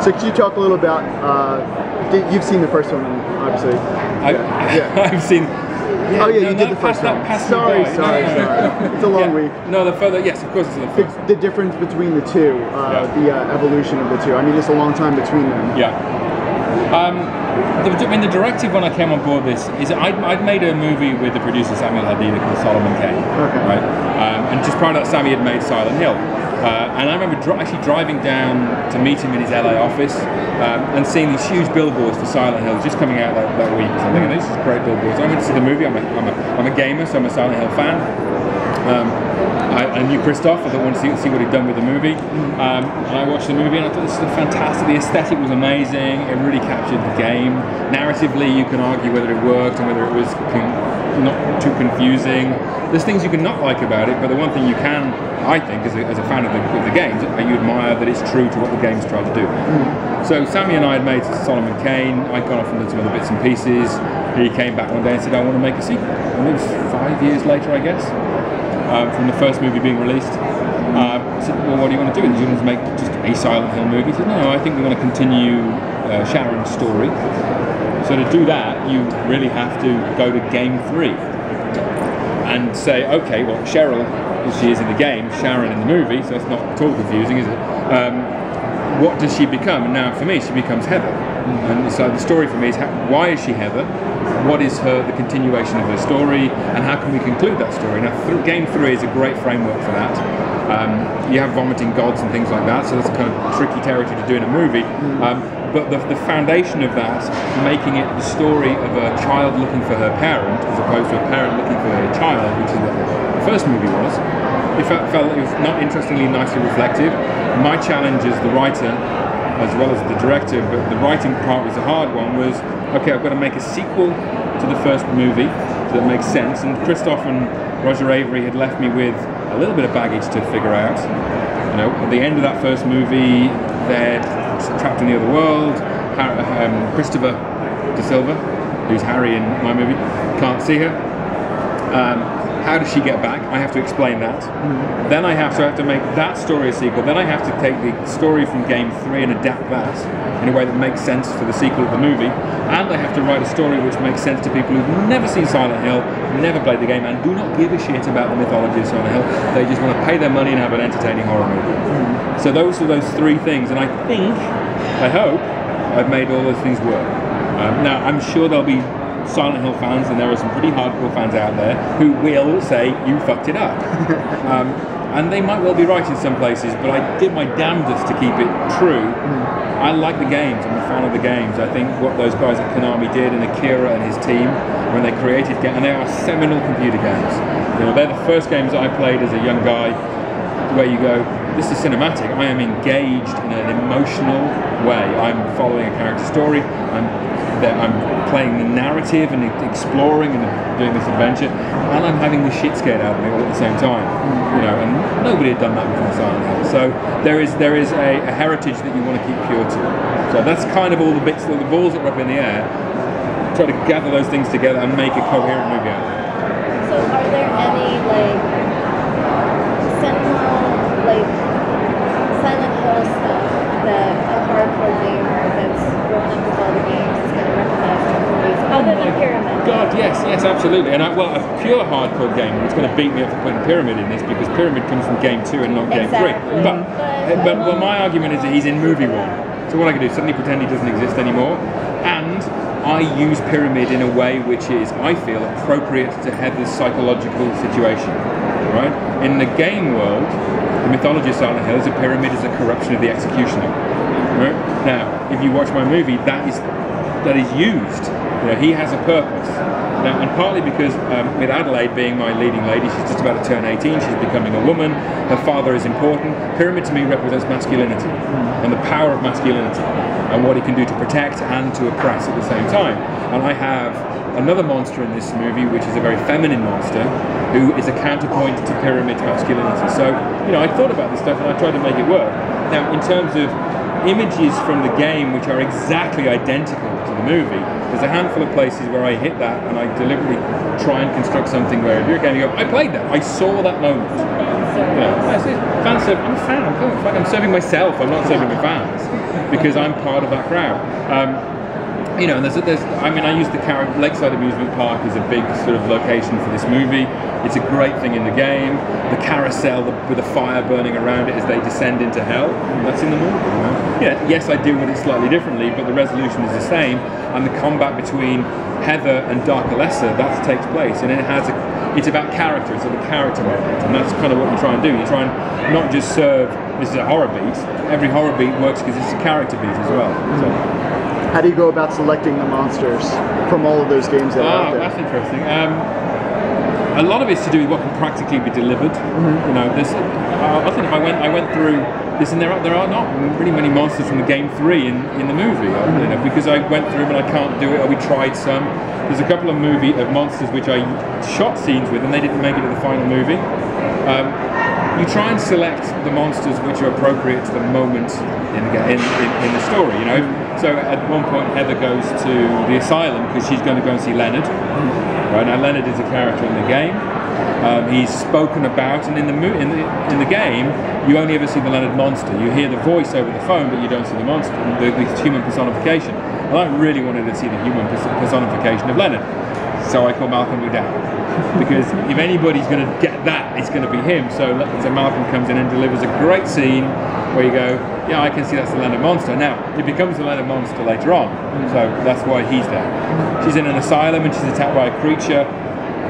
So could you talk a little about, you've seen the first one, obviously. I've seen... Yeah, oh yeah, you did the first one. Sorry. It's a long week. No, the further, yes, of course it's the first one. The difference between the two, the evolution of the two. I mean, it's a long time between them. Yeah. I mean, the directive when I came on board this is I'd made a movie with the producer Samuel Hadida called Solomon Kane. Okay. Right? And just prior to that, Sammy had made Silent Hill. And I remember actually driving down to meet him in his LA office and seeing these huge billboards for Silent Hill just coming out that week. So I'm thinking, this is great billboards. I went to see the movie. I'm a gamer, so I'm a Silent Hill fan. I knew Christoph. I wanted to see what he'd done with the movie. And I watched the movie and I thought this was fantastic. The aesthetic was amazing. It really captured the game. Narratively, you can argue whether it worked and whether it was not too confusing. There's things you can not like about it, but the one thing you can, I think, as a fan of the games, you admire that it's true to what the game's tried to do. So Sammy and I had made Solomon Kane. I'd gone off and done some other bits and pieces. He came back one day and said, I want to make a sequel. And it was 5 years later, I guess, from the first movie being released. I said, well, what do you want to do? And do you want to make just a Silent Hill movie? He said, no, I think we want to continue Sharon's story. So to do that, you really have to go to game 3 and say, okay, well, Cheryl, as she is in the game, Sharon in the movie, so it's not at all confusing, is it? What does she become? And now, for me, she becomes Heather. And so the story for me is, why is she Heather? What is the continuation of her story? And how can we conclude that story? Now, game 3 is a great framework for that. You have vomiting gods and things like that, so that's a kind of tricky territory to do in a movie. But the foundation of that, making it the story of a child looking for her parent, as opposed to a parent looking for her child, which is what the first movie was, it felt it was not interestingly nicely reflective. My challenge as the writer, as well as the director, but the writing part was a hard one, was, okay, I've got to make a sequel to the first movie that makes sense, and Christoph and Roger Avery had left me with a little bit of baggage to figure out. You know, at the end of that first movie, they're trapped in the other world. Christopher De Silva, who's Harry in my movie, can't see her. How does she get back? I have to explain that. Then I have to make that story a sequel. Then I have to take the story from game 3 and adapt that in a way that makes sense for the sequel of the movie. And I have to write a story which makes sense to people who've never seen Silent Hill, never played the game, and do not give a shit about the mythology of Silent Hill. They just want to pay their money and have an entertaining horror movie. So those are those 3 things, and I hope, I've made all those things work. Now, I'm sure there'll be Silent Hill fans, and there are some pretty hardcore fans out there who will say, you fucked it up. And they might well be right in some places, but I did my damnedest to keep it true. I like the games, I'm a fan of the games. I think what those guys at Konami did, and Akira and his team, when they created games, and they are seminal computer games. You know, they're the first games I played as a young guy, where you go, this is cinematic, I am engaged in an emotional way. I'm following a character story, I'm playing the narrative and exploring and doing this adventure, and I'm having the shit scared out of me all at the same time. You know, and nobody had done that before Silent Hill. So there is a heritage that you want to keep pure to. So that's kind of all the bits, all the balls that are up in the air. Try to gather those things together and make a coherent movie out of it. So are there any seminal Silent Hill stuff that a hardcore gamer that's grown up with all the games is going to recognize from movies, other than Pyramid? God, yes, absolutely. And a pure hardcore gamer is going to beat me up for putting Pyramid in this, because Pyramid comes from game 2 and not game 3. But my argument is that he's in movie 1. So what I can do is suddenly pretend he doesn't exist anymore, and I use Pyramid in a way which is, I feel, appropriate to Heather's psychological situation. Right? In the game world, the mythology of Silent Hill is a pyramid is a corruption of the executioner. Right? Now, if you watch my movie, that is used. You know, he has a purpose. Now, and partly because with Adelaide being my leading lady, she's just about to turn 18, she's becoming a woman, her father is important. Pyramid to me represents masculinity and the power of masculinity and what he can do to protect and to oppress at the same time. And I have another monster in this movie, which is a very feminine monster, who is a counterpoint to Pyramid's masculinity. So, you know, I thought about this stuff and I tried to make it work. Now, in terms of images from the game which are exactly identical to the movie. There's a handful of places where I hit that and I deliberately try and construct something where if you're a game, you go, I played that, I saw that moment. You know, I'm a fan. I'm serving myself. I'm not serving the fans because I'm part of that crowd. You know, and I use the Lakeside Amusement Park as a big sort of location for this movie. It's a great thing in the game. The carousel with the fire burning around it as they descend into hell. That's in the movie. You know? Yeah, yes, I deal with it slightly differently, but the resolution is the same. And the combat between Heather and Dark Alessa, that takes place, and it's about character. It's a character moment, and that's kind of what you try and do. You try and not just serve. This is a horror beat. Every horror beat works because it's a character beat as well. So. How do you go about selecting the monsters from all of those games that are out there? That's interesting. A lot of it's to do with what can practically be delivered. You know, I think I went through this, and there are not really many monsters from the game 3 in the movie. You know, because I went through them and I can't do it, or we tried some. There's a couple of monsters which I shot scenes with, and they didn't make it to the final movie. You try and select the monsters which are appropriate to the moment in the story, you know. So at one point Heather goes to the asylum because she's going to go and see Leonard. Right now Leonard is a character in the game. He's spoken about, and in the game you only ever see the Leonard monster. You hear the voice over the phone, but you don't see the monster, the human personification. And I really wanted to see the human personification of Leonard. So I call Malcolm McDowell. Because if anybody's going to get that, it's going to be him. So Malcolm comes in and delivers a great scene where you go, yeah, I can see that's the Leonard monster. Now, it becomes the Leonard monster later on, so that's why he's there. She's in an asylum and she's attacked by a creature.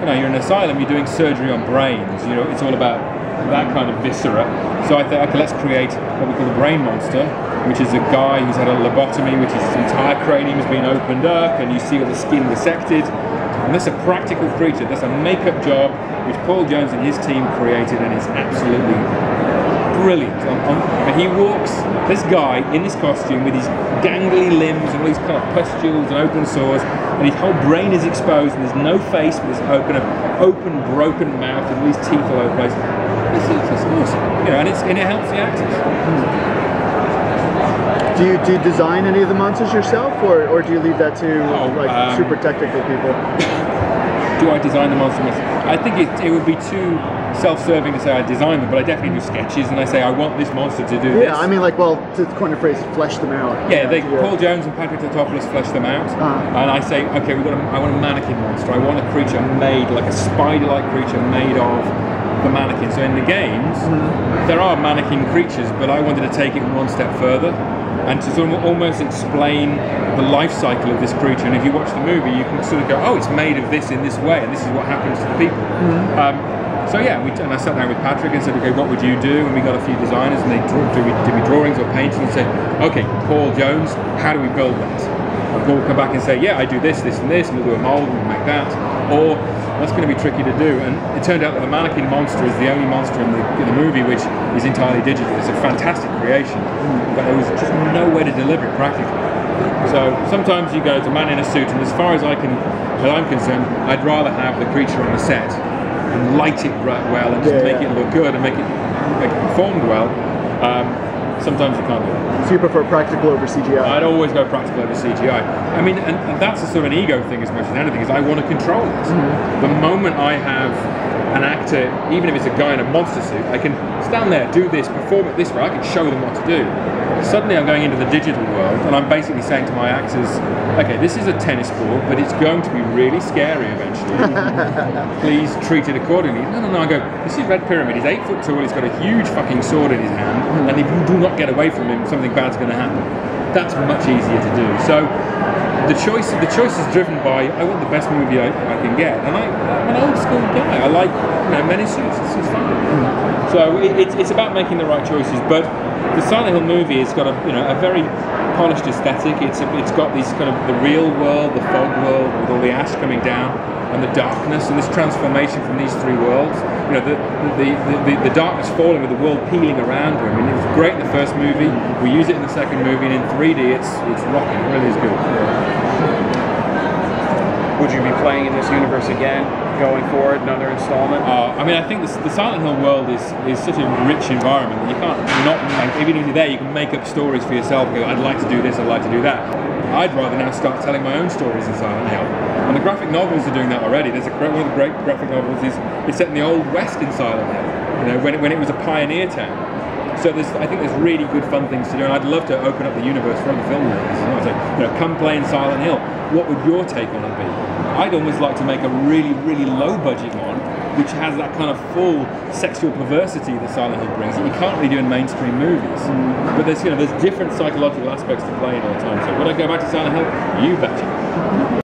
You know, you're in an asylum, you're doing surgery on brains. You know, it's all about that kind of viscera. So I thought, okay, let's create what we call the brain monster, which is a guy who's had a lobotomy, which is his entire cranium has been opened up, and you see all the skin dissected. And that's a practical creature. That's a makeup job which Paul Jones and his team created, and it's absolutely brilliant. And he walks, this guy in this costume with his gangly limbs and all these kind of pustules and open sores, and his whole brain is exposed, and there's no face, but there's open, broken mouth, and all these teeth all over the place. It's awesome, you know, and it helps the actors. Do you design any of the monsters yourself, or do you leave that to super technical people? Do I design the monster myself? I think it would be too self-serving to say I design them, but I definitely do sketches and I say I want this monster to do this. Yeah, I mean, like, well, to coin a phrase, flesh them out. Yeah, Paul Jones and Patrick Tatopoulos flesh them out, and I say, okay, I want a mannequin monster. I want a creature made like a spider-like creature made of the mannequin. So in the games, there are mannequin creatures, but I wanted to take it one step further and to sort of almost explain the life cycle of this creature. And if you watch the movie, you can sort of go, oh, it's made of this in this way, and this is what happens to the people. So yeah, and I sat down with Patrick and said, okay, what would you do? And we got a few designers, and they did me drawings or painting, and said, okay, Paul Jones, how do we build that? And Paul will come back and say, yeah, I do this, this, and this, and we'll do a mold, and we'll make that. Or that's going to be tricky to do. And it turned out that the mannequin monster is the only monster in the movie which is entirely digital. It's a fantastic creation, but there was just no way to deliver it practically. So sometimes you go to a man in a suit, and as far as I'm concerned, I'd rather have the creature on the set and light it well and just make it look good and make it performed well. Sometimes you can't do that. So you prefer practical over CGI? I'd always go practical over CGI. I mean, and that's a sort of an ego thing as much as anything, is I want to control it. The moment I have an actor, even if it's a guy in a monster suit, I can stand there, do this, perform it this way, I can show them what to do. Suddenly I'm going into the digital world, and I'm basically saying to my actors, okay, this is a tennis ball, but it's going to be really scary eventually. Please treat it accordingly. No, I go, this is Red Pyramid, he's 8 foot tall, he's got a huge fucking sword in his hand, and if you do not get away from him, something bad's going to happen. That's much easier to do. So the choice is driven by, I want the best movie I can get, and I'm an old school guy. I like, men in suits. It's fun. So it's about making the right choices. But the Silent Hill movie has got a very polished aesthetic. It's got these kind of the real world, the fog world with all the ash coming down, and the darkness, and this transformation from these three worlds. The darkness falling with the world peeling around her. I mean, it was great in the first movie. We use it in the second movie, and in 3D, it's rocking. It really is good. Would you be playing in this universe again? going forward, another installment? I mean, I think the Silent Hill world is such a rich environment that you can't not make, even if you're there, you can make up stories for yourself. Go, I'd like to do this, I'd like to do that. I'd rather now start telling my own stories in Silent Hill. And the graphic novels are doing that already. There's one of the great graphic novels is set in the Old West in Silent Hill, you know, when it was a pioneer town. So I think there's really good fun things to do, and I'd love to open up the universe for other filmmakers. I'd say, you know, come play in Silent Hill. What would your take on it be? I'd almost like to make a really, really low budget one, which has that kind of full sexual perversity that Silent Hill brings that you can't really do in mainstream movies. But there's different psychological aspects to playing all the time. So would I go back to Silent Hill? You betcha.